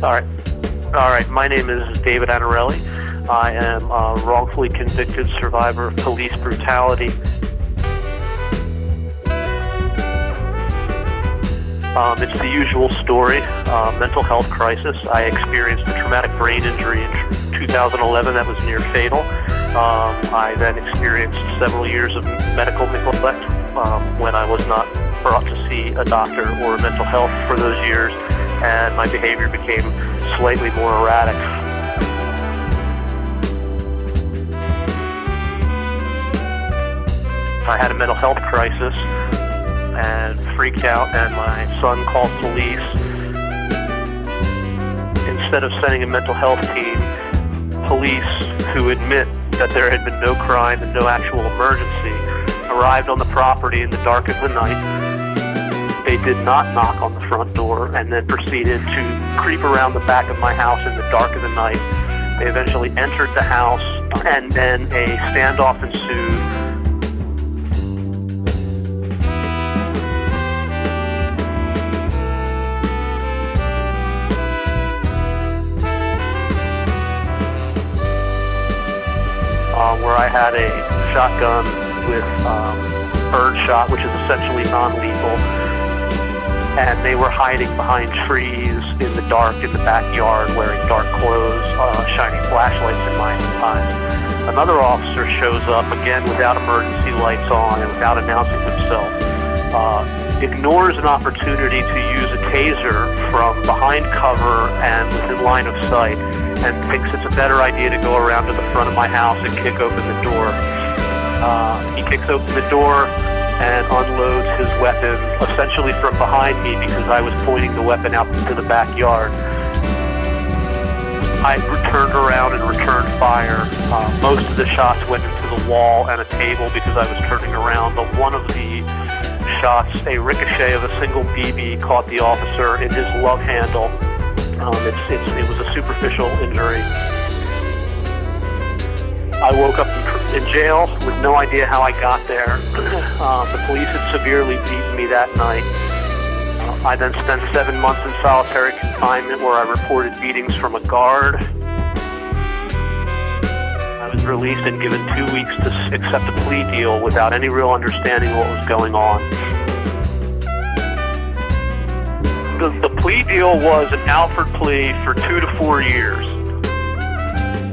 All right. All right. My name is David Annarelli. I am a wrongfully convicted survivor of police brutality. It's the usual story, mental health crisis. I experienced a traumatic brain injury in 2011 that was near fatal. I then experienced several years of medical neglect when I was not brought to see a doctor or mental health for those years, and my behavior became slightly more erratic. I had a mental health crisis and freaked out, and my son called police. Instead of sending a mental health team, police, who admit that there had been no crime and no actual emergency, arrived on the property in the dark of the night. They did not knock on the front door and then proceeded to creep around the back of my house in the dark of the night. They eventually entered the house, and then a standoff ensued. Where I had a shotgun with bird shot, which is essentially non-lethal, and they were hiding behind trees in the dark in the backyard, wearing dark clothes, shining flashlights in my eyes. Another officer shows up, again without emergency lights on and without announcing himself, ignores an opportunity to use a taser from behind cover and within line of sight, and thinks it's a better idea to go around to the front of my house and kick open the door. He kicks open the door and unloads his weapon, essentially from behind me because I was pointing the weapon out into the backyard. I turned around and returned fire. Most of the shots went into the wall and a table because I was turning around, but one of the shots, a ricochet of a single BB, caught the officer in his love handle. It was a superficial injury. I woke up in jail with no idea how I got there. The police had severely beaten me that night. I then spent 7 months in solitary confinement where I reported beatings from a guard. I was released and given 2 weeks to accept a plea deal without any real understanding of what was going on. The plea deal was an Alford plea for 2 to 4 years.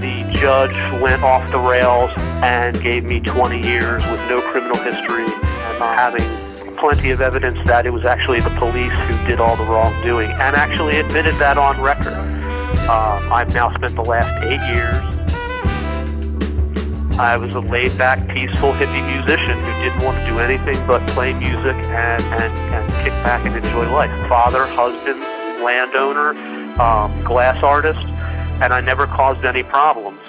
The judge went off the rails and gave me 20 years with no criminal history, and having plenty of evidence that it was actually the police who did all the wrongdoing, and actually admitted that on record. I've now spent the last 8 years. I was a laid-back, peaceful hippie musician who didn't want to do anything but play music and kick back and enjoy life. Father, husband, landowner, glass artist, and I never caused any problems.